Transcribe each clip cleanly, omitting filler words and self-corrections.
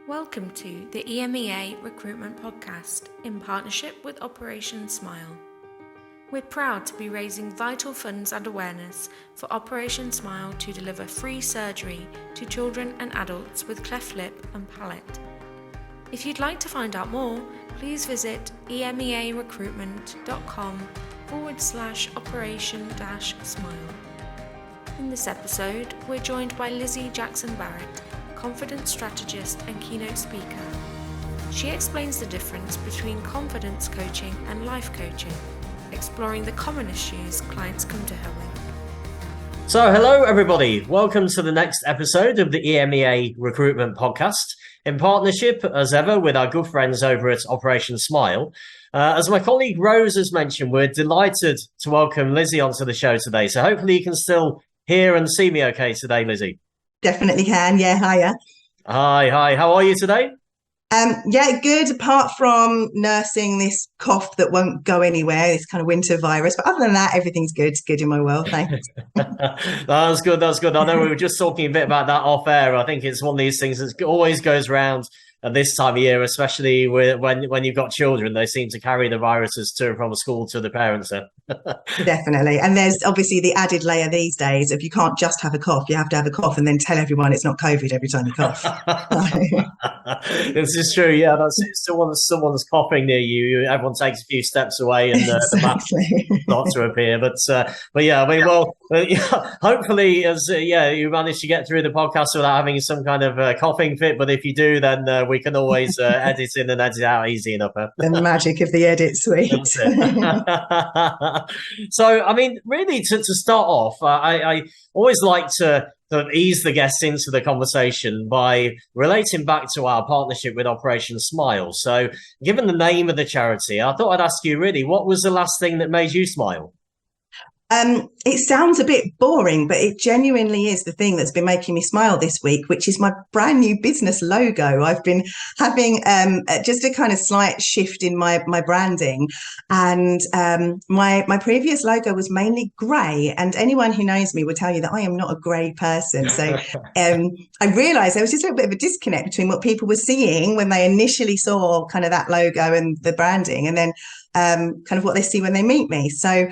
Welcome to the EMEA Recruitment Podcast in partnership with Operation Smile. We're proud to be raising vital funds and awareness for Operation Smile to deliver free surgery to children and adults with cleft lip and palate. If you'd like to find out more, please visit emearecruitment.com/operation-smile. In this episode, we're joined by Lizi Jackson-Barrett, confidence strategist and keynote speaker. She explains the difference between confidence coaching and life coaching, exploring the common issues clients come to her with. So hello everybody, welcome to the next episode of the EMEA Recruitment Podcast, in partnership as ever with our good friends over at Operation Smile. As my colleague Rose has mentioned, we're delighted to welcome Lizi onto the show today, so hopefully you can still hear and see me okay today, Lizi. Definitely can. Yeah, hiya. Hi. How are you today? Yeah, good. Apart from nursing this cough that won't go anywhere, this kind of winter virus. But other than that, everything's good. It's good in my world. Thanks. That's good. I know we were just talking a bit about that off air. I think it's one of these things that always goes around at this time of year, especially when you've got children. They seem to carry the viruses to and from school to the parents. Definitely. And there's obviously the added layer these days of you can't just have a cough. You have to have a cough and then tell everyone it's not COVID every time you cough. This is true. Yeah, that's someone's coughing near you. Everyone takes a few steps away and the mask starts to appear. But yeah, I mean, well, hopefully, you manage to get through the podcast without having some kind of coughing fit. But if you do, then we can always edit in and edit out easy enough. The magic of the edit suite. So, I mean, really, to start off, I always like to ease the guests into the conversation by relating back to our partnership with Operation Smile. So, given the name of the charity, I thought I'd ask you, really, what was the last thing that made you smile? It sounds a bit boring, but it genuinely is the thing that's been making me smile this week, which is my brand new business logo. I've been having just a kind of slight shift in my branding, and my previous logo was mainly grey, and anyone who knows me will tell you that I am not a grey person. So I realised there was just a little bit of a disconnect between what people were seeing when they initially saw kind of that logo and the branding, and then kind of what they see when they meet me. So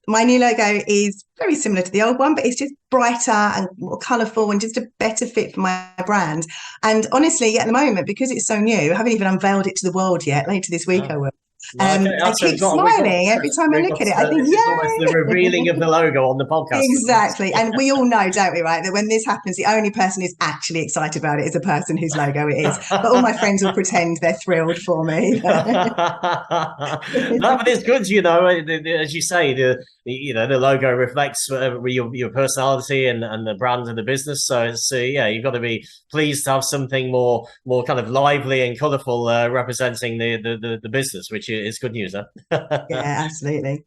my new logo is very similar to the old one, but it's just brighter and more colourful and just a better fit for my brand. And honestly, at the moment, because it's so new, I haven't even unveiled it to the world yet. Later this week, I will. I keep smiling every time I look at it. I think, it's almost the revealing of the logo on the podcast. Exactly. And we all know, don't we, right, that when this happens, the only person who's actually excited about it is the person whose logo it is. But all my friends will pretend they're thrilled for me. No, but it's good, as you say, the logo reflects your personality and the brand of the business. So it's you've got to be pleased to have something more kind of lively and colourful representing the business, which is good news, huh? Yeah, absolutely.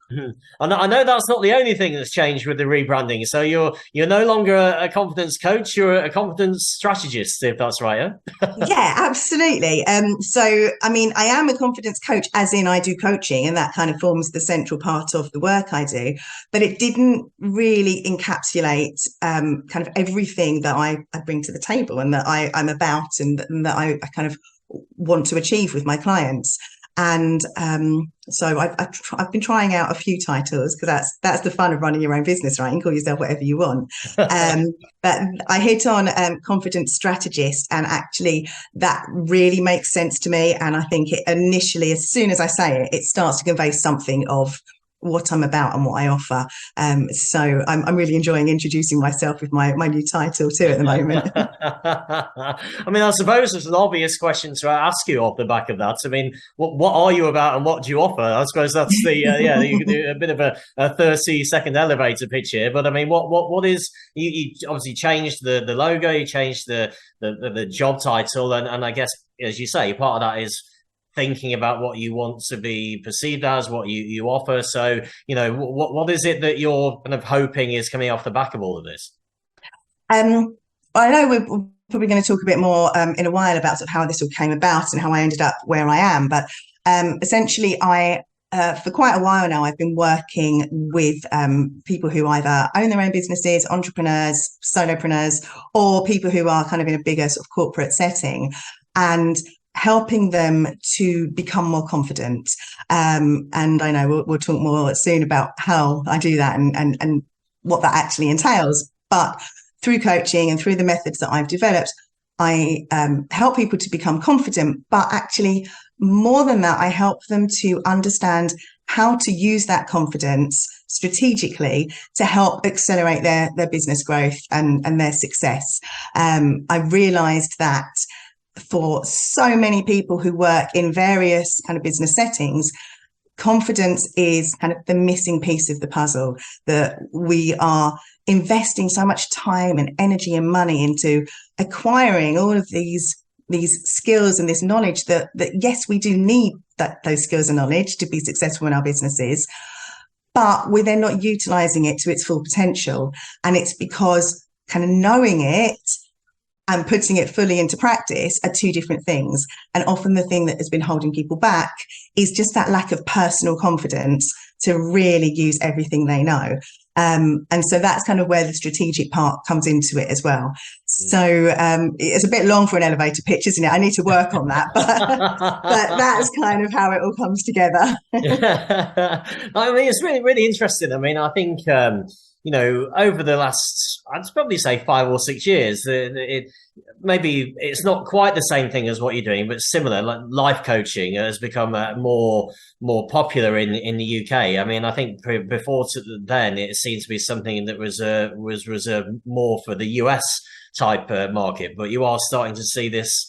I know that's not the only thing that's changed with the rebranding. So you're no longer a confidence coach, you're a confidence strategist, if that's right, huh? Yeah, absolutely. So, I mean, I am a confidence coach, as in I do coaching, and that kind of forms the central part of the work I do. But it didn't really encapsulate kind of everything that I bring to the table and that I'm about and that I kind of want to achieve with my clients. And so I've been trying out a few titles because that's the fun of running your own business, right? You can call yourself whatever you want. But I hit on confidence strategist, and actually that really makes sense to me. And I think it initially, as soon as I say it, it starts to convey something of what I'm about and what I offer. So I'm really enjoying introducing myself with my new title too at the moment. I mean, I suppose it's an obvious question to ask you off the back of that. I mean, what are you about and what do you offer? I suppose that's you can do a bit of a 30-second elevator pitch here. But I mean, what is, you obviously changed the logo, you changed the job title, and I guess, as you say, part of that is thinking about what you want to be perceived as, what you offer. So, what is it that you're kind of hoping is coming off the back of all of this? I know we're probably going to talk a bit more in a while about sort of how this all came about and how I ended up where I am. But essentially, I for quite a while now, I've been working with people who either own their own businesses, entrepreneurs, solopreneurs, or people who are kind of in a bigger sort of corporate setting, and helping them to become more confident. And I know we'll talk more soon about how I do that and what that actually entails. But through coaching and through the methods that I've developed, I help people to become confident, but actually more than that, I help them to understand how to use that confidence strategically to help accelerate their business growth and their success. I realized that for so many people who work in various kind of business settings, confidence is kind of the missing piece of the puzzle, that we are investing so much time and energy and money into acquiring all of these skills and this knowledge that yes, we do need those skills and knowledge to be successful in our businesses, but we're then not utilizing it to its full potential. And it's because kind of knowing it and putting it fully into practice are two different things. And often the thing that has been holding people back is just that lack of personal confidence to really use everything they know. And so that's kind of where the strategic part comes into it as well. So it's a bit long for an elevator pitch, isn't it? I need to work on that, but that's kind of how it all comes together. I mean, it's really, really interesting. I mean, I think, over the last, I'd probably say 5 or 6 years, maybe it's not quite the same thing as what you're doing, but similar. Like life coaching has become more popular in the UK. I mean, I think before then it seemed to be something that was reserved more for the US type market, but you are starting to see this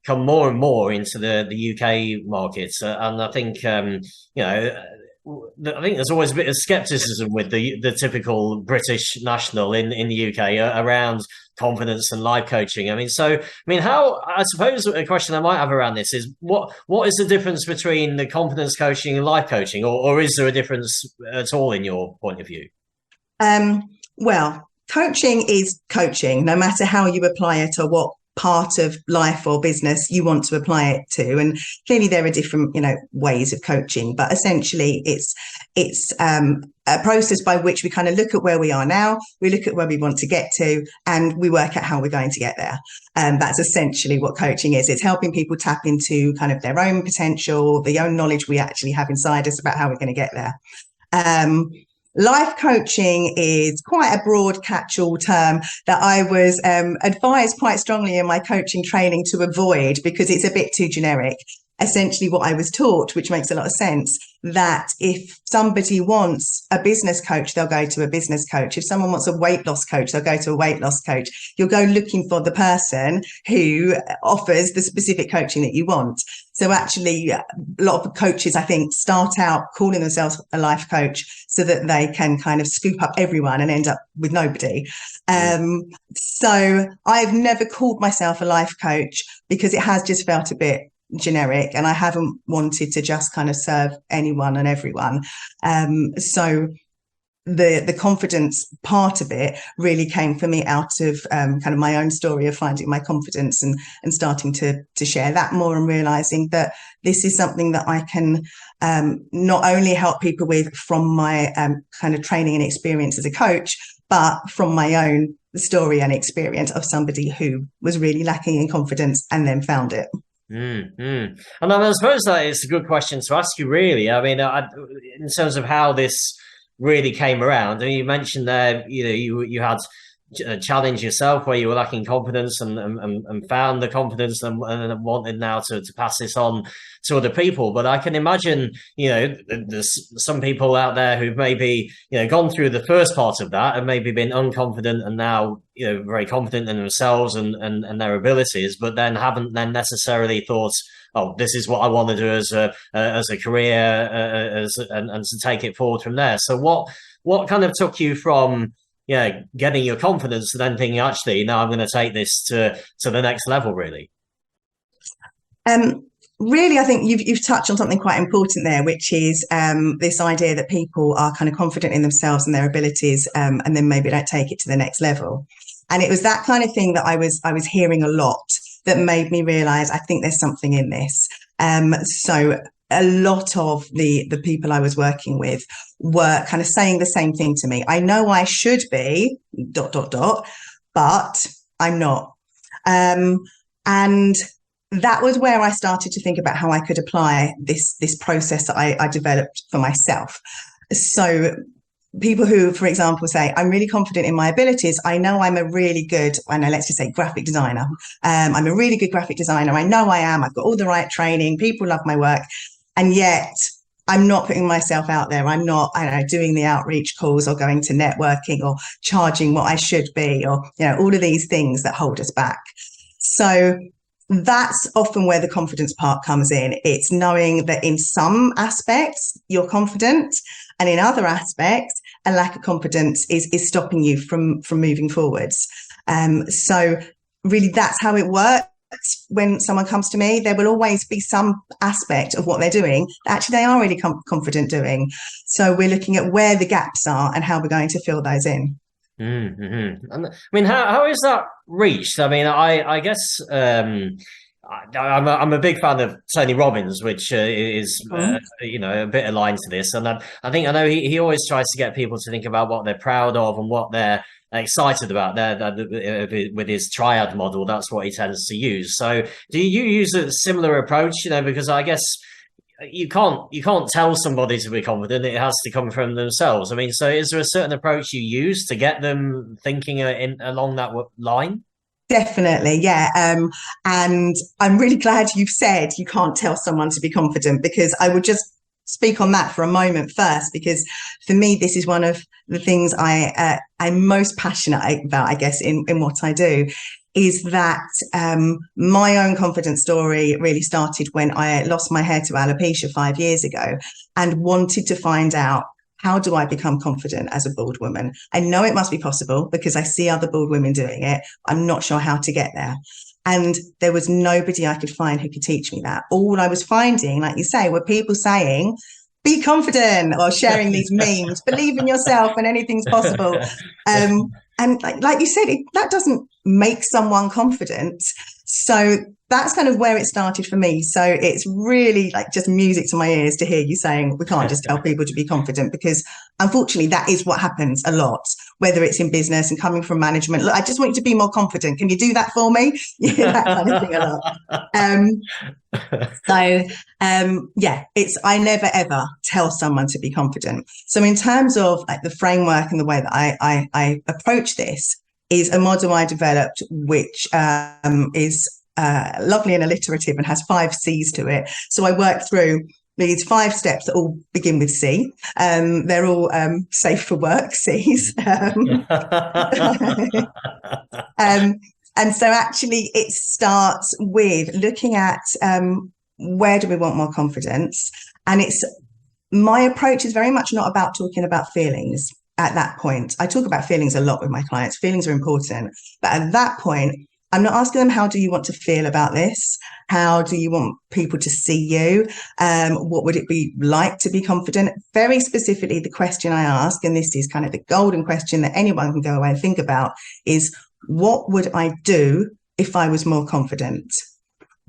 come more and more into the UK markets, and I think I think there's always a bit of skepticism with the typical British national in the UK around confidence and life coaching. I suppose a question I might have around this is what is the difference between the confidence coaching and life coaching, or is there a difference at all in your point of view? Well, coaching is coaching, no matter how you apply it or what part of life or business you want to apply it to. And clearly there are different, ways of coaching, but essentially it's a process by which we kind of look at where we are now, we look at where we want to get to, and we work out how we're going to get there. And that's essentially what coaching is. It's helping people tap into kind of their own potential, the own knowledge we actually have inside us about how we're going to get there. Life coaching is quite a broad catch-all term that I was advised quite strongly in my coaching training to avoid because it's a bit too generic. Essentially what I was taught, which makes a lot of sense, that if somebody wants a business coach, they'll go to a business coach. If someone wants a weight loss coach, they'll go to a weight loss coach. You'll go looking for the person who offers the specific coaching that you want. So actually, a lot of coaches, I think, start out calling themselves a life coach so that they can kind of scoop up everyone and end up with nobody. So I've never called myself a life coach because it has just felt a bit generic, and I haven't wanted to just kind of serve anyone and everyone. So the confidence part of it really came for me out of kind of my own story of finding my confidence and starting to share that more, and realizing that this is something that I can not only help people with from my kind of training and experience as a coach, but from my own story and experience of somebody who was really lacking in confidence and then found it. And I suppose that it's a good question to ask you, really. I mean, in terms of how this really came around, I mean, you mentioned there, you had a challenge yourself where you were lacking confidence and found the confidence and wanted now to pass this on to other people. But I can imagine, there's some people out there who've maybe, gone through the first part of that and maybe been unconfident and now, very confident in themselves and their abilities, but then haven't then necessarily thought, oh, this is what I want to do as a career, and to take it forward from there. So what kind of took you from getting your confidence to then thinking, actually, now I'm going to take this to the next level, really? Really, I think you've touched on something quite important there, which is this idea that people are kind of confident in themselves and their abilities, and then maybe don't take it to the next level. And it was that kind of thing that I was hearing a lot that made me realize I think there's something in this. So a lot of the people I was working with were kind of saying the same thing to me. I know I should be ... but I'm not. And that was where I started to think about how I could apply this process that I developed for myself. So people who, for example, say, I'm really confident in my abilities. I know I'm a really good, let's just say graphic designer. I'm a really good graphic designer. I know I am. I've got all the right training. People love my work. And yet I'm not putting myself out there. I'm not, doing the outreach calls or going to networking or charging what I should be, or, all of these things that hold us back. So that's often where the confidence part comes in. It's knowing that in some aspects you're confident, and in other aspects, a lack of confidence is stopping you from moving forwards. So really that's how it works. When someone comes to me, there will always be some aspect of what they're doing that actually they are really confident doing. So we're looking at where the gaps are and how we're going to fill those in. Mm-hmm. And, I mean, how is that reached? I mean, I guess I'm a big fan of Tony Robbins, which is a bit aligned to this. And I know he always tries to get people to think about what they're proud of and what they're excited about. With his triad model, that's what he tends to use. So do you use a similar approach? Because I guess you can't tell somebody to be confident. It has to come from themselves. I mean, so is there a certain approach you use to get them thinking along that line? Definitely, yeah. And I'm really glad you've said you can't tell someone to be confident, because I would just speak on that for a moment first, because for me, this is one of the things I'm most passionate about, I guess, in what I do, is that my own confidence story really started when I lost my hair to alopecia 5 years ago and wanted to find out, how do I become confident as a bald woman? I know it must be possible because I see other bald women doing it. I'm not sure how to get there. And there was nobody I could find who could teach me that. All I was finding, like you say, were people saying, be confident, or sharing these memes, believe in yourself and anything's possible. And like you said, that doesn't make someone confident. So that's kind of where it started for me. So it's really like just music to my ears to hear you saying we can't just tell people to be confident, because unfortunately that is what happens a lot, whether it's in business and coming from management. Look, I just want you to be more confident. Can you do that for me? Yeah, that kind of thing a lot. I never ever tell someone to be confident. So in terms of like the framework and the way that I approach this is a model I developed, which is lovely and alliterative and has 5 C's to it. So I work through these 5 steps that all begin with C. They're all safe for work C's. And so actually it starts with looking at where do we want more confidence? And my approach is very much not about talking about feelings at that point. I talk about feelings a lot with my clients. Feelings are important. But at that point, I'm not asking them, how do you want to feel about this? How do you want people to see you? What would it be like to be confident? Very specifically, the question I ask, and this is kind of the golden question that anyone can go away and think about, is what would I do if I was more confident?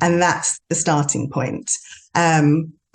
And that's the starting point.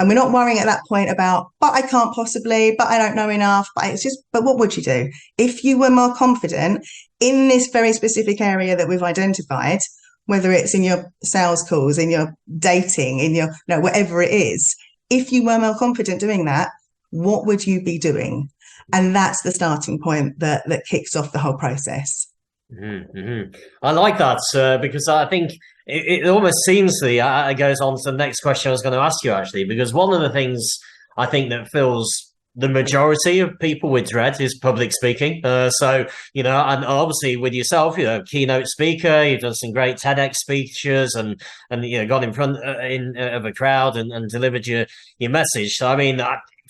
And we're not worrying at that point about, but I can't possibly, but I don't know enough. But what would you do if you were more confident in this very specific area that we've identified, whether it's in your sales calls, in your dating, in your, whatever it is? If you were more confident doing that, what would you be doing? And that's the starting point that kicks off the whole process. Mm-hmm. I like that because I think it almost seems to it goes on to the next question I was going to ask you, actually, because one of the things I think that fills the majority of people with dread is public speaking. So, and obviously with yourself, keynote speaker, you've done some great TEDx speeches and got in front of a crowd and delivered your message. So, I mean,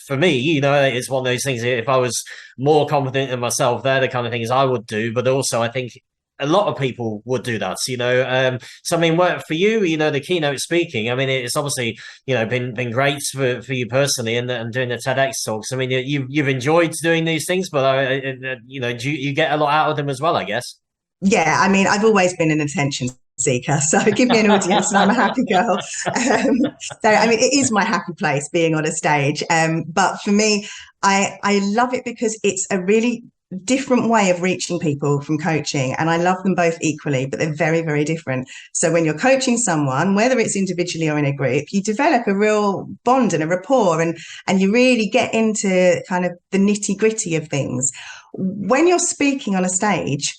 for me, it's one of those things. If I was more confident in myself, they're the kind of things I would do. But also, I think a lot of people would do that, So, I mean, for you, the keynote speaking, I mean, it's obviously, been great for you personally and doing the TEDx talks. I mean, you've enjoyed doing these things, but, do you get a lot out of them as well, I guess? Yeah, I mean, I've always been an attention seeker, so give me an audience and I'm a happy girl. So I mean, it is my happy place being on a stage, but for me, I love it because it's a really different way of reaching people from coaching, and I love them both equally, but they're very, very different. So when you're coaching someone, whether it's individually or in a group, you develop a real bond and a rapport, and you really get into kind of the nitty-gritty of things. When you're speaking on a stage,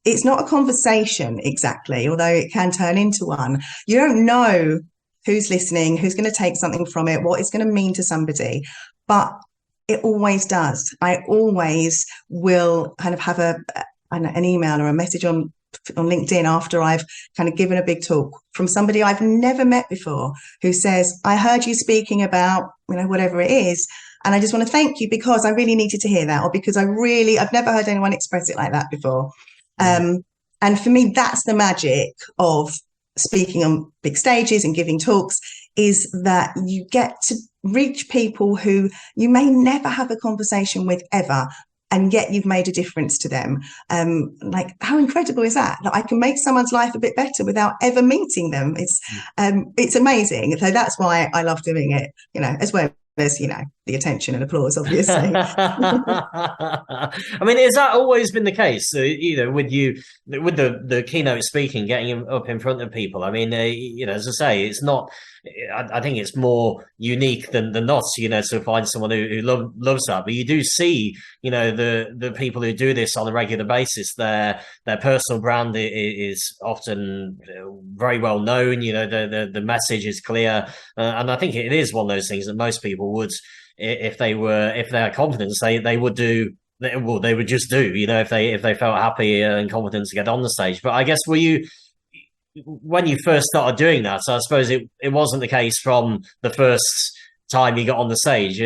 it's not a conversation exactly, although it can turn into one. You don't know who's listening, who's going to take something from it, what it's going to mean to somebody, but it always does. I always will kind of have an email or a message on LinkedIn after I've kind of given a big talk from somebody I've never met before who says, I heard you speaking about, whatever it is, and I just want to thank you because I really needed to hear that, or because I've never heard anyone express it like that before. And for me, that's the magic of speaking on big stages and giving talks, is that you get to reach people who you may never have a conversation with ever, and yet you've made a difference to them. Like, how incredible is that I can make someone's life a bit better without ever meeting them? It's amazing. So that's why I love doing it, as well as, the attention and applause, obviously. I mean, has that always been the case? With the keynote speaking, getting up in front of people. I mean, as I say, it's not. I think it's more unique than not. To find someone who loves that. But you do see, the people who do this on a regular basis. Their personal brand is often very well known. The message is clear, and I think it is one of those things that most people would. If they had confidence, they would do. Well, they would just do. If they felt happy and confident to get on the stage. But I guess when you first started doing that, so I suppose it wasn't the case from the first time you got on the stage.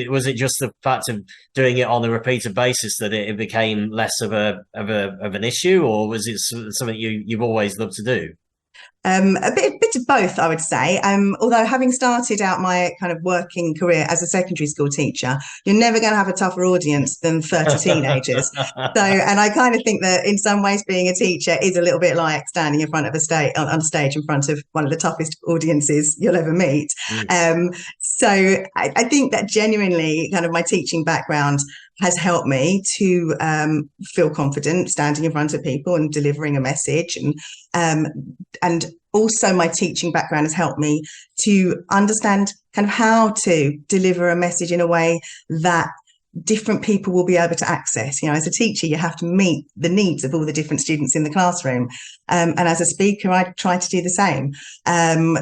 Was it just the fact of doing it on a repeated basis that it became less of an issue, or was it something you've always loved to do? A bit of both, I would say. Although having started out my kind of working career as a secondary school teacher, you're never going to have a tougher audience than 30 teenagers. And I kind of think that in some ways being a teacher is a little bit like standing in front of on stage in front of one of the toughest audiences you'll ever meet. So I think that genuinely kind of my teaching background has helped me to feel confident standing in front of people and delivering a message. And also my teaching background has helped me to understand kind of how to deliver a message in a way that different people will be able to access. As a teacher, you have to meet the needs of all the different students in the classroom. And as a speaker, I try to do the same.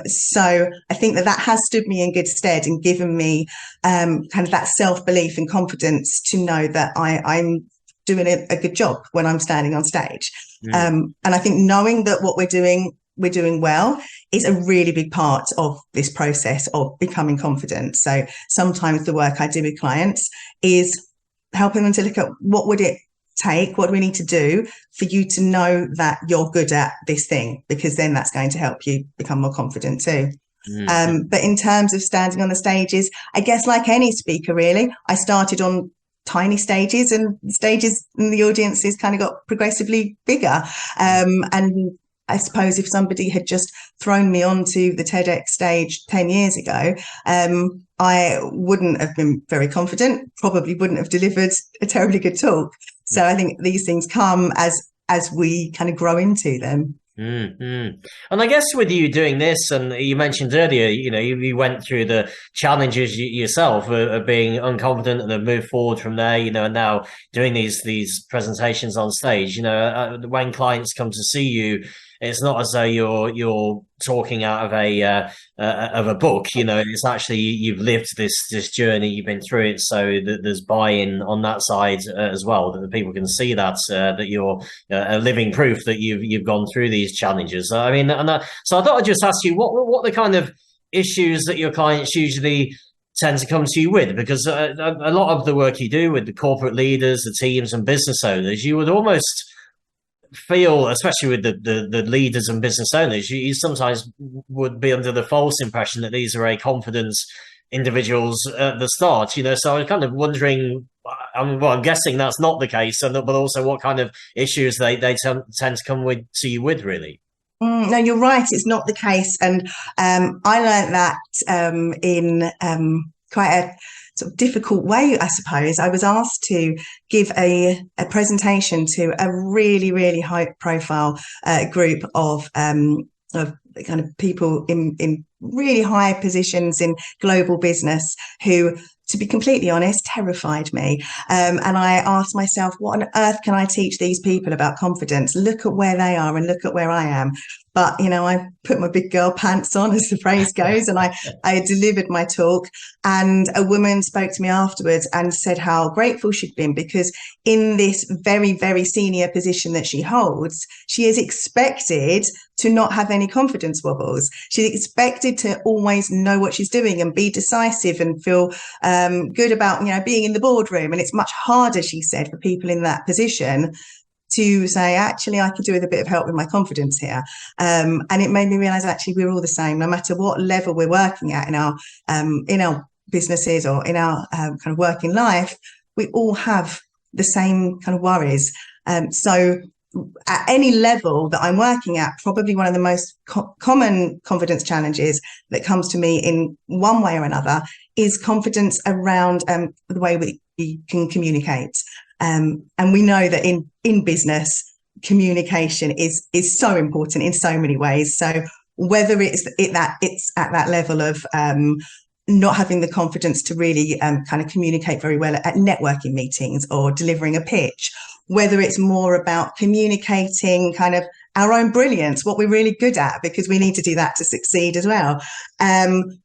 So I think that has stood me in good stead and given me kind of that self-belief and confidence to know that I'm doing a good job when I'm standing on stage. And I think knowing that what we're doing well is a really big part of this process of becoming confident. So sometimes the work I do with clients is helping them to look at what would it take, what do we need to do for you to know that you're good at this thing, because then that's going to help you become more confident too. But in terms of standing on the stages, I guess like any speaker really, I started on tiny stages, and the audiences kind of got progressively bigger. And I suppose if somebody had just thrown me onto the TEDx stage 10 years ago, I wouldn't have been very confident, probably wouldn't have delivered a terribly good talk. So I think these things come as we kind of grow into them. And I guess with you doing this, and you mentioned earlier, you went through the challenges yourself of being unconfident and have moved forward from there, and now doing these presentations on stage. When clients come to see you, it's not as though you're talking out of a book. It's actually you've lived this journey, you've been through it, so that there's buy-in on that side as well, that the people can see that you're a living proof that you've gone through these challenges. So I thought I'd just ask you what the kind of issues that your clients usually tend to come to you with, because a lot of the work you do with the corporate leaders, the teams and business owners, you would almost feel, especially with the leaders and business owners, you sometimes would be under the false impression that these are very confident individuals at the start, So I was kind of wondering, I'm guessing that's not the case, but also what kind of issues they tend to come to you with, really. No, you're right. It's not the case. And I learned that in quite a sort of difficult way, I suppose. I was asked to give a presentation to a really, really high profile group of kind of people in really high positions in global business who, to be completely honest, terrified me. And I asked myself, what on earth can I teach these people about confidence? Look at where they are and look at where I am. But, I put my big girl pants on, as the phrase goes, and I delivered my talk. And a woman spoke to me afterwards and said how grateful she'd been, because in this very, very senior position that she holds, she is expected to not have any confidence wobbles. She's expected to always know what she's doing and be decisive and feel good about, being in the boardroom. And it's much harder, she said, for people in that position to say, actually, I could do with a bit of help with my confidence here. And it made me realize, actually, we're all the same, no matter what level we're working at in our businesses or in our kind of working life. We all have the same kind of worries. So at any level that I'm working at, probably one of the most common confidence challenges that comes to me in one way or another is confidence around the way we can communicate. And we know that in business, communication is so important in so many ways. So whether it's at that level of not having the confidence to really kind of communicate very well at networking meetings or delivering a pitch, whether it's more about communicating kind of our own brilliance, what we're really good at, because we need to do that to succeed as well.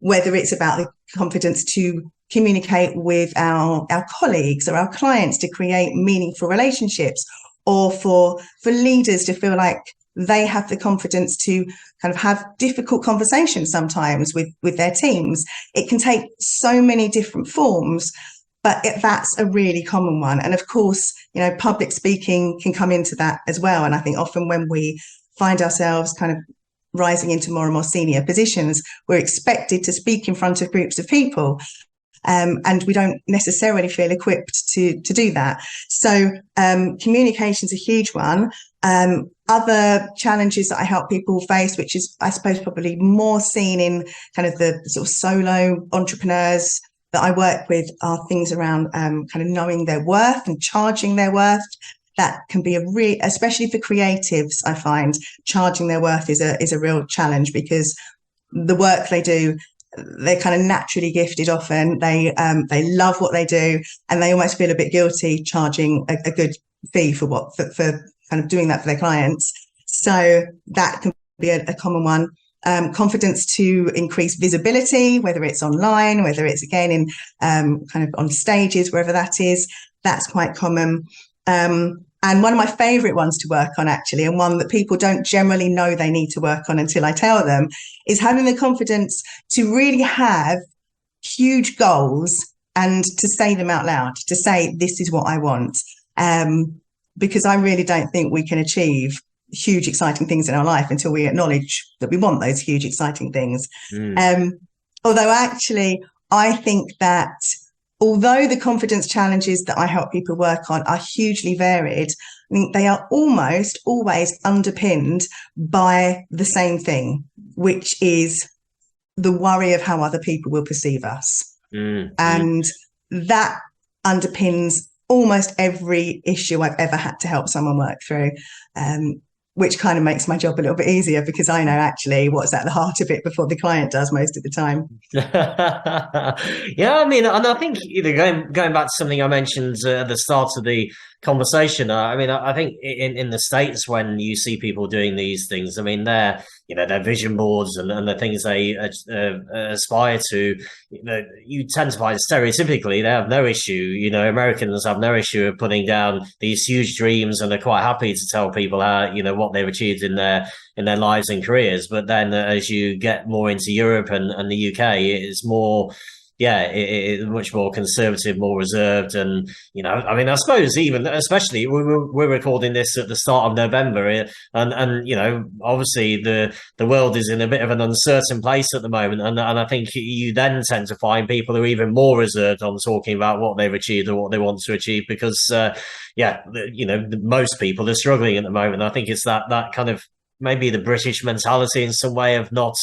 Whether it's about the confidence to communicate with our colleagues or our clients to create meaningful relationships, or for leaders to feel like they have the confidence to kind of have difficult conversations sometimes with their teams. It can take so many different forms, but that's a really common one. And of course, public speaking can come into that as well. And I think often when we find ourselves kind of rising into more and more senior positions, we're expected to speak in front of groups of people. And we don't necessarily feel equipped to do that. So communication is a huge one. Other challenges that I help people face, which is, I suppose, probably more seen in kind of the sort of solo entrepreneurs that I work with, are things around kind of knowing their worth and charging their worth. That can be especially for creatives, I find charging their worth is a real challenge, because the work they do, they're kind of naturally gifted often. They love what they do, and they almost feel a bit guilty charging a good fee for kind of doing that for their clients. So that can be a common one. Confidence to increase visibility, whether it's online, whether it's again in kind of on stages, wherever that is, that's quite common. And one of my favorite ones to work on, actually, and one that people don't generally know they need to work on until I tell them, is having the confidence to really have huge goals and to say them out loud, to say, this is what I want. Because I really don't think we can achieve huge, exciting things in our life until we acknowledge that we want those huge, exciting things. Although actually, I think that although the confidence challenges that I help people work on are hugely varied, I think they are almost always underpinned by the same thing, which is the worry of how other people will perceive us. And that underpins almost every issue I've ever had to help someone work through, which kind of makes my job a little bit easier, because I know actually what's at the heart of it before the client does most of the time. Yeah, I mean, and I think going back to something I mentioned at the start of the conversation, I mean, I think in the States, when you see people doing these things, I mean, their vision boards and the things they aspire to, you tend to find stereotypically they have no issue. Americans have no issue of putting down these huge dreams, and they're quite happy to tell people how, what they've achieved in their lives and careers. But then as you get more into Europe and the UK, it's more, it's much more conservative, more reserved. And, I mean, I suppose even, especially we're recording this at the start of November, and obviously the world is in a bit of an uncertain place at the moment. And I think you then tend to find people who are even more reserved on talking about what they've achieved or what they want to achieve, because, most people are struggling at the moment. I think it's that kind of maybe the British mentality in some way of not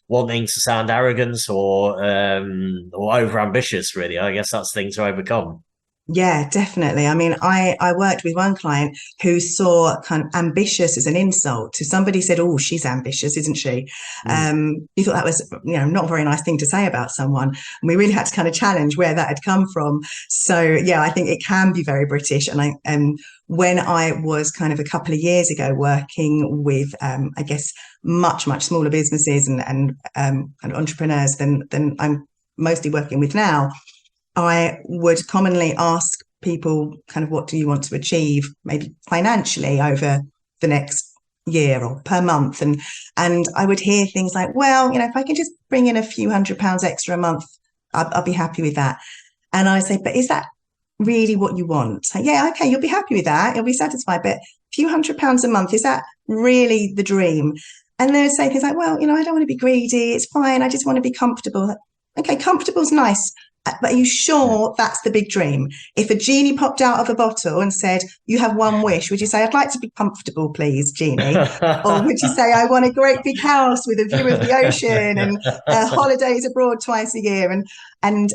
wanting to sound arrogant or over ambitious. Really, I guess that's the thing to overcome. Yeah, definitely. I mean, I worked with one client who saw kind of ambitious as an insult. So somebody said, "Oh, she's ambitious, isn't she?" You thought that was, not a very nice thing to say about someone. And we really had to kind of challenge where that had come from. So yeah, I think it can be very British. And when I was kind of a couple of years ago working with, I guess, much smaller businesses and kind of entrepreneurs than I'm mostly working with now, I would commonly ask people kind of, what do you want to achieve, maybe financially over the next year or per month? And I would hear things like, well, if I can just bring in a few £100 extra a month, I'll be happy with that. And I say, but is that really what you want? So, yeah, okay, you'll be happy with that. You'll be satisfied. But a few £100 a month, is that really the dream? And they would say things like, well, I don't want to be greedy. It's fine. I just want to be comfortable. Okay, comfortable's nice. But are you sure that's the big dream? If a genie popped out of a bottle and said, you have one wish, would you say, I'd like to be comfortable, please, genie? Or would you say, I want a great big house with a view of the ocean and holidays abroad twice a year? And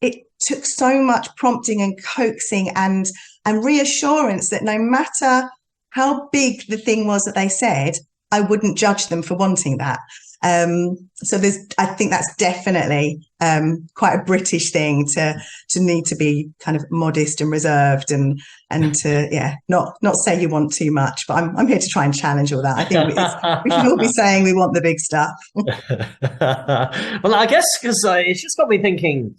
it took so much prompting and coaxing and reassurance that no matter how big the thing was that they said, I wouldn't judge them for wanting that. So I think that's definitely quite a British thing to need to be kind of modest and reserved and to not say you want too much. But I'm here to try and challenge all that. I think we should all be saying we want the big stuff. Well, I guess because it's just got me thinking.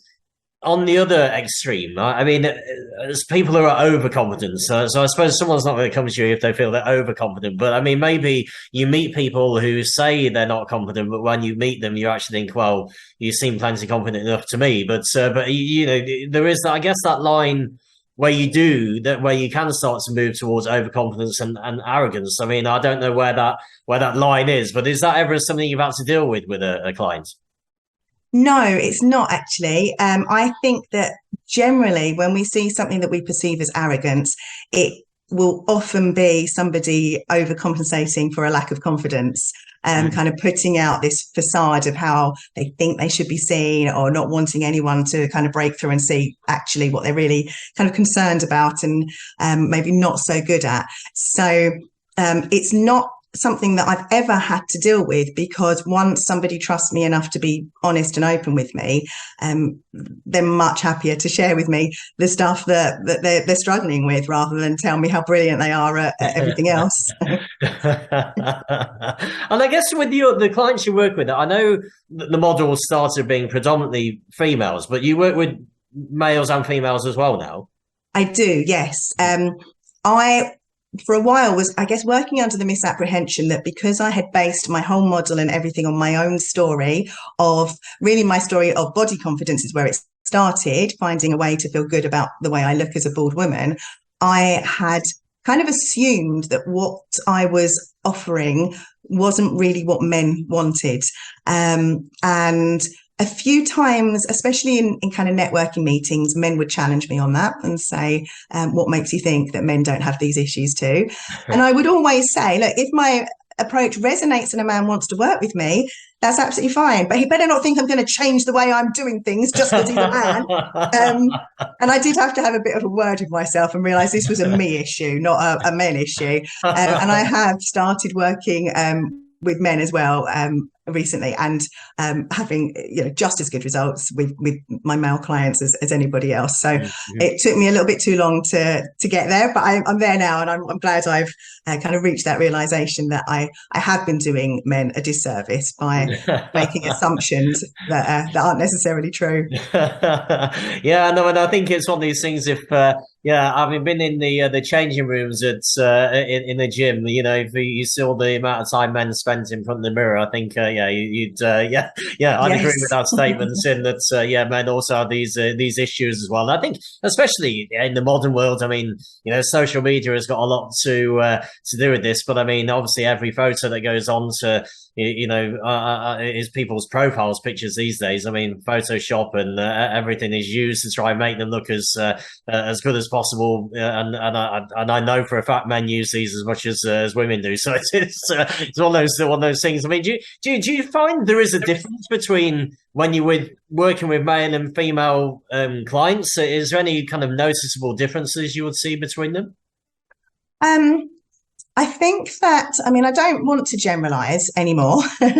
On the other extreme, I mean, there's people who are overconfident. So I suppose someone's not going to come to you if they feel they're overconfident. But I mean, maybe you meet people who say they're not confident, but when you meet them, you actually think, well, you seem plenty confident enough to me. But there is, I guess, that line where you can start to move towards overconfidence and arrogance. I mean, I don't know where that line is, but is that ever something you've had to deal with a client? No, it's not actually. I think that generally when we see something that we perceive as arrogance, it will often be somebody overcompensating for a lack of confidence, kind of putting out this facade of how they think they should be seen, or not wanting anyone to kind of break through and see actually what they're really kind of concerned about and maybe not so good at. So it's not something that I've ever had to deal with, because once somebody trusts me enough to be honest and open with me, they're much happier to share with me the stuff that they're struggling with, rather than tell me how brilliant they are at everything else. And I guess with the clients you work with, I know that the model started being predominantly females, but you work with males and females as well now. I do, yes. I for a while was, I guess, working under the misapprehension that because I had based my whole model and everything on my own story of, really my story of body confidence is where it started, finding a way to feel good about the way I look as a bald woman, I had kind of assumed that what I was offering wasn't really what men wanted. And a few times, especially in kind of networking meetings, men would challenge me on that and say, what makes you think that men don't have these issues too? And I would always say, look, if my approach resonates and a man wants to work with me, that's absolutely fine. But he better not think I'm going to change the way I'm doing things just because he's a man. And I did have to have a bit of a word with myself and realise this was a me issue, not a men issue. And I have started working with men as well recently, and having just as good results with my male clients as anybody else. So it took me a little bit too long to get there, but I'm there now, and I'm glad I've kind of reached that realization that I have been doing men a disservice by making assumptions that aren't necessarily true. Yeah, no, and I think it's one of these things. If having been in the changing rooms at in the gym, if you saw the amount of time men spent in front of the mirror, I think I'd agree with that statement. In that men also have these issues as well. And I think especially in the modern world, I mean, social media has got a lot to do with this. But I mean, obviously, every photo that goes on to is people's profiles pictures these days. I mean, Photoshop and everything is used to try and make them look as good as possible. And I know for a fact men use these as much as women do. So it's one of those things. I mean, do you find there is a difference between when you're working with male and female clients? Is there any kind of noticeable differences you would see between them? I think that, I mean, I don't want to generalize anymore, but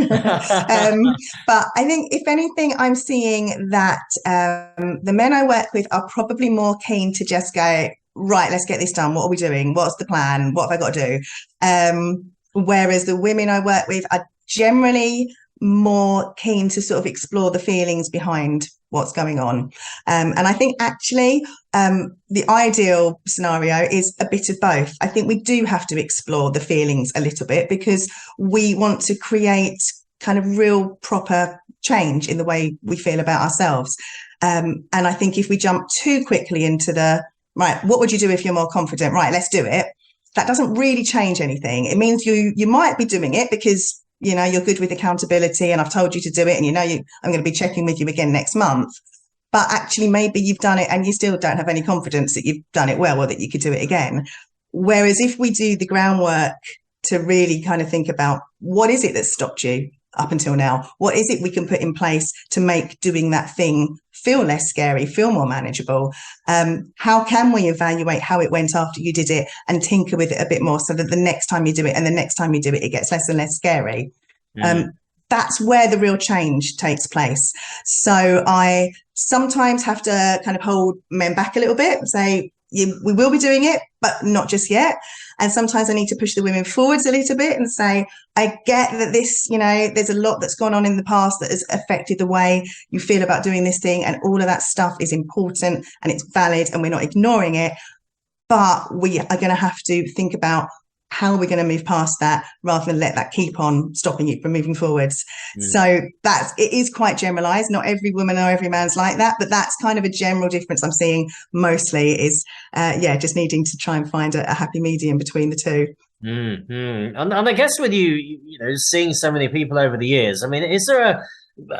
I think if anything, I'm seeing that the men I work with are probably more keen to just go, right, let's get this done. What are we doing? What's the plan? What have I got to do? Whereas the women I work with are generally more keen to sort of explore the feelings behind what's going on. And I think actually the ideal scenario is a bit of both. I think we do have to explore the feelings a little bit because we want to create kind of real proper change in the way we feel about ourselves. And I think if we jump too quickly into right, what would you do if you're more confident? Right, let's do it. That doesn't really change anything. It means you might be doing it because you're good with accountability and I've told you to do it and I'm going to be checking with you again next month. But actually, maybe you've done it and you still don't have any confidence that you've done it well or that you could do it again. Whereas if we do the groundwork to really kind of think about what is it that stopped you up until now? What is it we can put in place to make doing that thing feel less scary, feel more manageable? How can we evaluate how it went after you did it and tinker with it a bit more so that the next time you do it and the next time you do it, it gets less and less scary? That's where the real change takes place. So I sometimes have to kind of hold men back a little bit and say, we will be doing it, but not just yet. And sometimes I need to push the women forwards a little bit and say, I get that this, there's a lot that's gone on in the past that has affected the way you feel about doing this thing. And all of that stuff is important and it's valid and we're not ignoring it. But we are going to have to think about how are we going to move past that rather than let that keep on stopping you from moving forwards. So it is quite generalized. Not every woman or every man's like that, but that's kind of a general difference I'm seeing mostly is, just needing to try and find a happy medium between the two. And I guess with you seeing so many people over the years, I mean, is there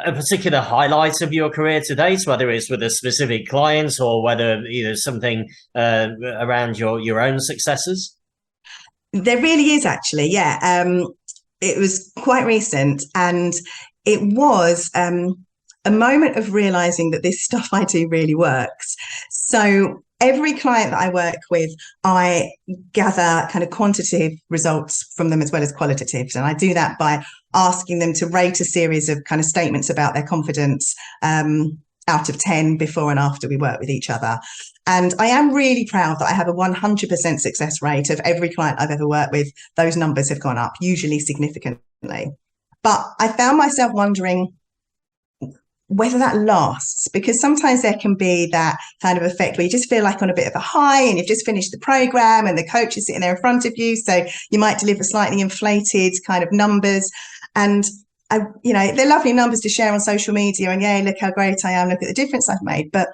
a particular highlight of your career to date, whether it's with a specific client or whether something around your own successes? There really is actually, yeah. It was quite recent and it was a moment of realizing that this stuff I do really works. So every client that I work with, I gather kind of quantitative results from them as well as qualitative. And I do that by asking them to rate a series of kind of statements about their confidence out of 10 before and after we work with each other. And I am really proud that I have a 100% success rate of every client I've ever worked with. Those numbers have gone up, usually significantly. But I found myself wondering whether that lasts, because sometimes there can be that kind of effect where you just feel like on a bit of a high and you've just finished the program and the coach is sitting there in front of you. So you might deliver slightly inflated kind of numbers. And they're lovely numbers to share on social media and look how great I am, look at the difference I've made. But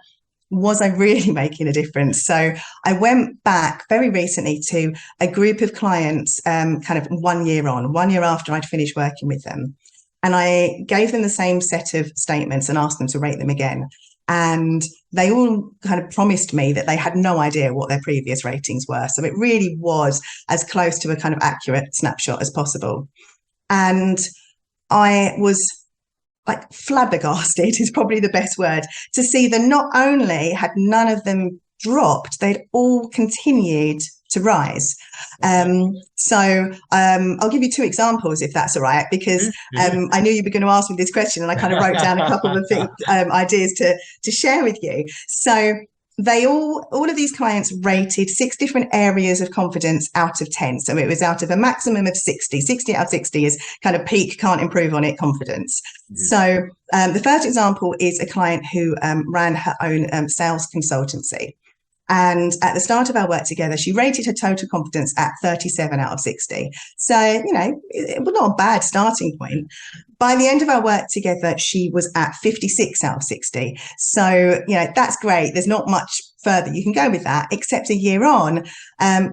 was I really making a difference? So I went back very recently to a group of clients kind of 1 year after I'd finished working with them. And I gave them the same set of statements and asked them to rate them again. And they all kind of promised me that they had no idea what their previous ratings were. So it really was as close to a kind of accurate snapshot as possible. And I was like flabbergasted is probably the best word to see that not only had none of them dropped, they'd all continued to rise. So I'll give you two examples if that's all right, because I knew you were going to ask me this question and I kind of wrote down a couple of ideas to share with you. So they all of these clients rated 6 different areas of confidence out of 10. So it was out of a maximum of 60. 60 out of 60 is kind of peak, can't improve on it confidence. So the first example is a client who ran her own sales consultancy. And at the start of our work together, she rated her total confidence at 37 out of 60. So, it was not a bad starting point. By the end of our work together, she was at 56 out of 60. So, that's great. There's not much further you can go with that, except a year on,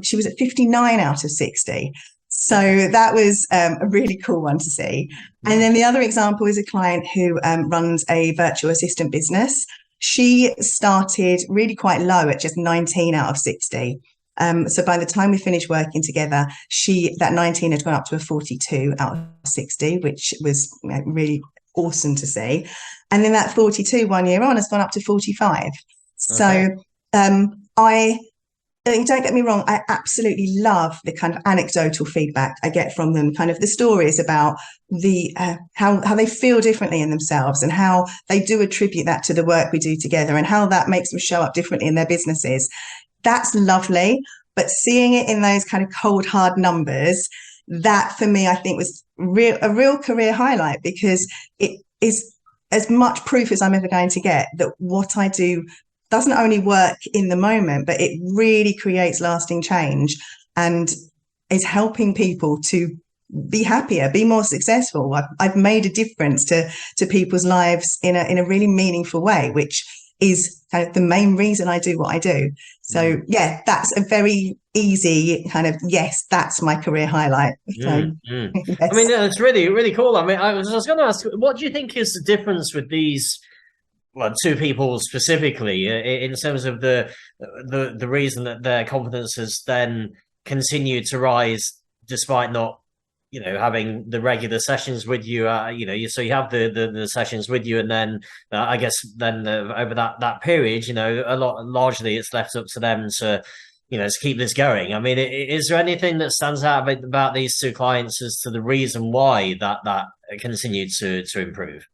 she was at 59 out of 60. So that was a really cool one to see. And then the other example is a client who runs a virtual assistant business. she started really quite low at just 19 out of 60. So by the time we finished working together, that 19 had gone up to a 42 out of 60, which was really awesome to see. And then that 42 1 year on has gone up to 45. Okay. So don't get me wrong, I absolutely love the kind of anecdotal feedback I get from them, kind of the stories about how they feel differently in themselves and how they do attribute that to the work we do together and how that makes them show up differently in their businesses. That's lovely. But seeing it in those kind of cold, hard numbers, that for me, I think was a real career highlight, because it is as much proof as I'm ever going to get that what I do doesn't only work in the moment, but it really creates lasting change and is helping people to be happier, be more successful. I've made a difference to people's lives in a really meaningful way, which is kind of the main reason I do what I do. So yeah, that's a very easy kind of, yes, that's my career highlight. So, yes. I mean, it's really, really cool. I mean, I was going to ask, what do you think is the difference with these two people specifically in terms of the reason that their confidence has then continued to rise despite not, having the regular sessions with you, so you have the sessions with you, and then I guess then over that period, largely it's left up to them to keep this going. I mean, is there anything that stands out about these two clients as to the reason why that continued to improve?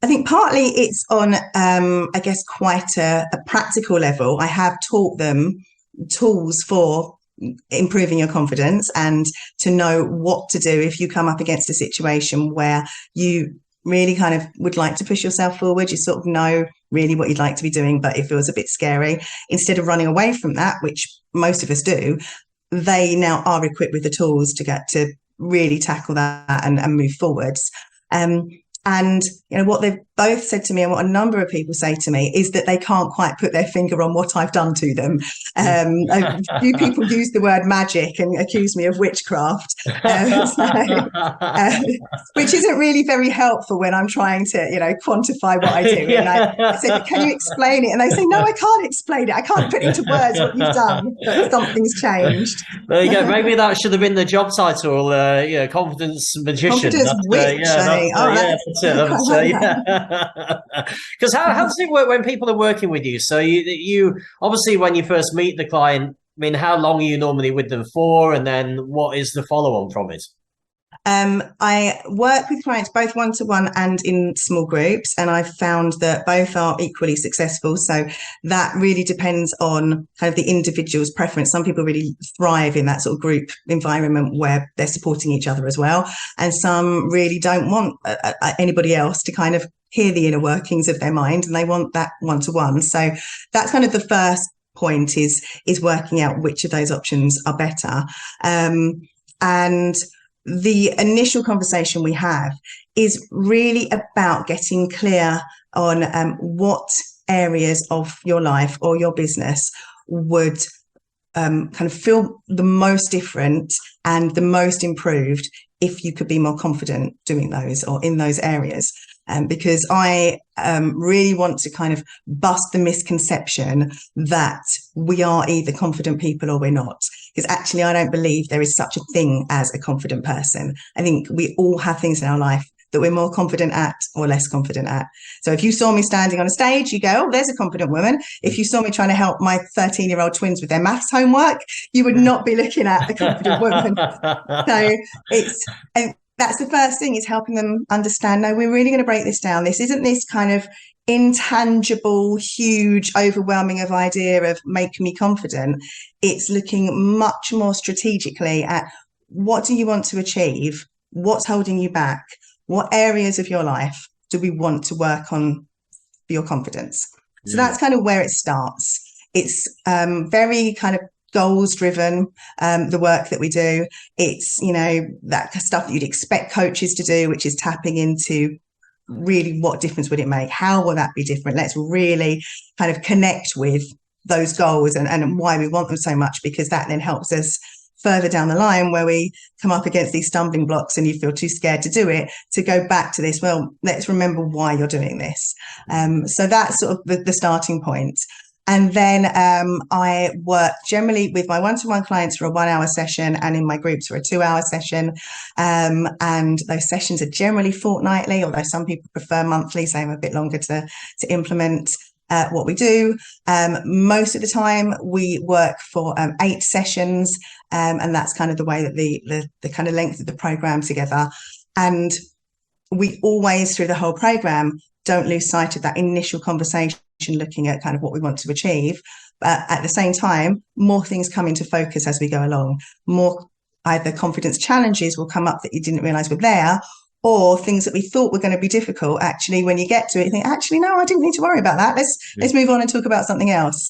I think partly it's on, I guess, quite a practical level. I have taught them tools for improving your confidence and to know what to do if you come up against a situation where you really kind of would like to push yourself forward. You sort of know really what you'd like to be doing, but it feels a bit scary. Instead of running away from that, which most of us do, they now are equipped with the tools to get to really tackle that and move forwards. And what they've both said to me, and what a number of people say to me, is that they can't quite put their finger on what I've done to them. A few people use the word magic and accuse me of witchcraft, which isn't really very helpful when I'm trying to, quantify what I do. And I say, can you explain it? And they say, no, I can't explain it. I can't put into words what you've done, but something's changed. There you go. Maybe that should have been the job title, confidence magician. Confidence witch. Because how does it work when people are working with you? So you obviously, when you first meet the client, I mean, how long are you normally with them for, and then what is the follow-on from it? I work with clients both one-to-one and in small groups, and I've found that both are equally successful. So that really depends on kind of the individual's preference. Some people really thrive in that sort of group environment where they're supporting each other as well, and some really don't want anybody else to kind of hear the inner workings of their mind, and they want that one-to-one. So that's kind of the first point, is working out which of those options are better. And the initial conversation we have is really about getting clear on what areas of your life or your business would kind of feel the most different and the most improved if you could be more confident doing those or in those areas. Because I really want to kind of bust the misconception that we are either confident people or we're not. Because actually, I don't believe there is such a thing as a confident person. I think we all have things in our life that we're more confident at or less confident at. So if you saw me standing on a stage, you go, oh, there's a confident woman. If you saw me trying to help my 13-year-old twins with their maths homework, you would not be looking at the confident woman. So that's the first thing, is helping them understand, no, we're really going to break this down. This isn't this kind of intangible, huge, overwhelming of idea of make me confident. It's looking much more strategically at what do you want to achieve? What's holding you back? What areas of your life do we want to work on for your confidence? So that's kind of where it starts. It's very kind of goals driven, the work that we do. It's, that stuff that you'd expect coaches to do, which is tapping into really what difference would it make? How will that be different? Let's really kind of connect with those goals and why we want them so much, because that then helps us further down the line where we come up against these stumbling blocks and you feel too scared to do it, to go back to this, well, let's remember why you're doing this. So that's sort of the starting point. And then I work generally with my one-to-one clients for a 1 hour session, and in my groups for a 2 hour session. And those sessions are generally fortnightly, although some people prefer monthly, so I'm a bit longer to implement what we do. Most of the time we work for 8 sessions, and that's kind of the way that the kind of length of the program together. And we always, through the whole program, don't lose sight of that initial conversation, looking at kind of what we want to achieve. But at the same time, more things come into focus as we go along. More either confidence challenges will come up that you didn't realize were there, or things that we thought were going to be difficult. Actually, when you get to it, you think, actually, no, I didn't need to worry about that. Let's move on and talk about something else.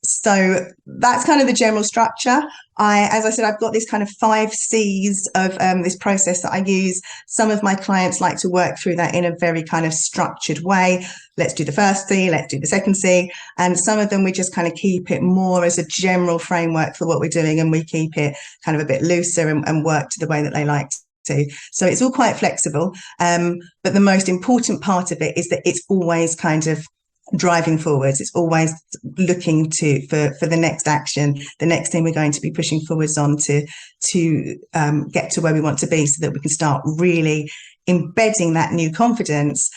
So that's kind of the general structure. As I said, I've got this kind of 5 C's of this process that I use. Some of my clients like to work through that in a very kind of structured way. Let's do the first C, let's do the second C. And some of them, we just kind of keep it more as a general framework for what we're doing, and we keep it kind of a bit looser and work to the way that they like to. So it's all quite flexible. But the most important part of it is that it's always kind of driving forwards. It's always looking for the next action, the next thing we're going to be pushing forwards on to get to where we want to be, so that we can start really embedding that new confidence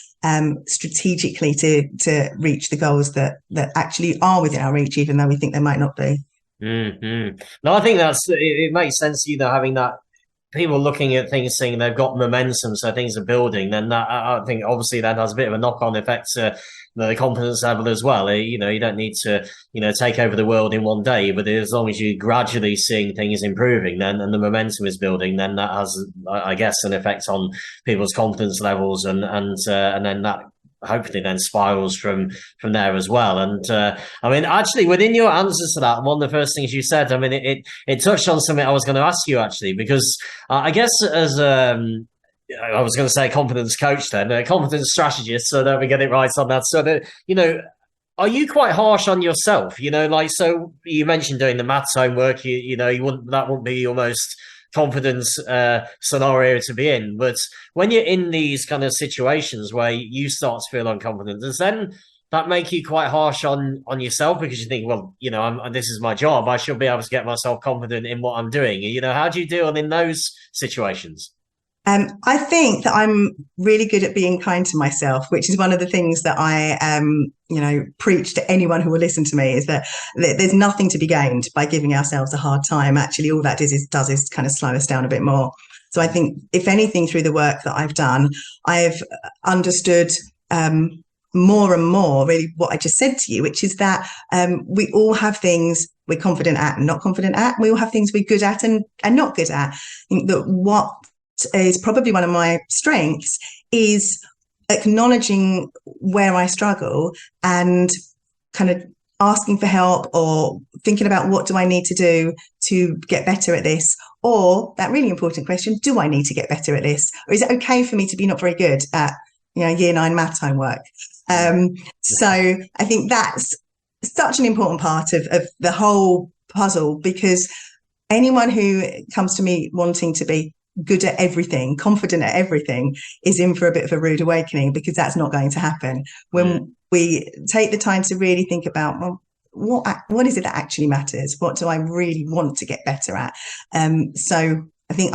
strategically to reach the goals that actually are within our reach, even though we think they might not be. Mm-hmm. No, I think it makes sense, having that people looking at things saying they've got momentum, so things are building, then that, I think obviously that has a bit of a knock-on effect to the confidence level as well. You don't need to, take over the world in one day, but as long as you're gradually seeing things improving, then, and the momentum is building, then that has, I guess, an effect on people's confidence levels, and then that hopefully then spirals from there as well. And I mean, actually, within your answers to that, one of the first things you said, I mean, it touched on something I was going to ask you, actually, because I guess as I was going to say confidence coach, then a confidence strategist, so that we get it right on that. So that, are you quite harsh on yourself? So you mentioned doing the maths homework, that wouldn't be your most confidence scenario to be in. But when you're in these kind of situations where you start to feel unconfident, does then that make you quite harsh on yourself, because you think, well, this is my job, I should be able to get myself confident in what I'm doing? How do you deal in those situations? I think that I'm really good at being kind to myself, which is one of the things that I, preach to anyone who will listen to me, is that there's nothing to be gained by giving ourselves a hard time. Actually, all that does is kind of slow us down a bit more. So I think, if anything, through the work that I've done, I've understood more and more really what I just said to you, which is that we all have things we're confident at and not confident at. We all have things we're good at and not good at. I think that what is probably one of my strengths is acknowledging where I struggle and kind of asking for help, or thinking about what do I need to do to get better at this, or that really important question, do I need to get better at this, or is it okay for me to be not very good at year 9 maths homework? So I think that's such an important part of the whole puzzle, because anyone who comes to me wanting to be good at everything, confident at everything, is in for a bit of a rude awakening, because that's not going to happen. When we take the time to really think about, well, what is it that actually matters? What do I really want to get better at? So I think I'm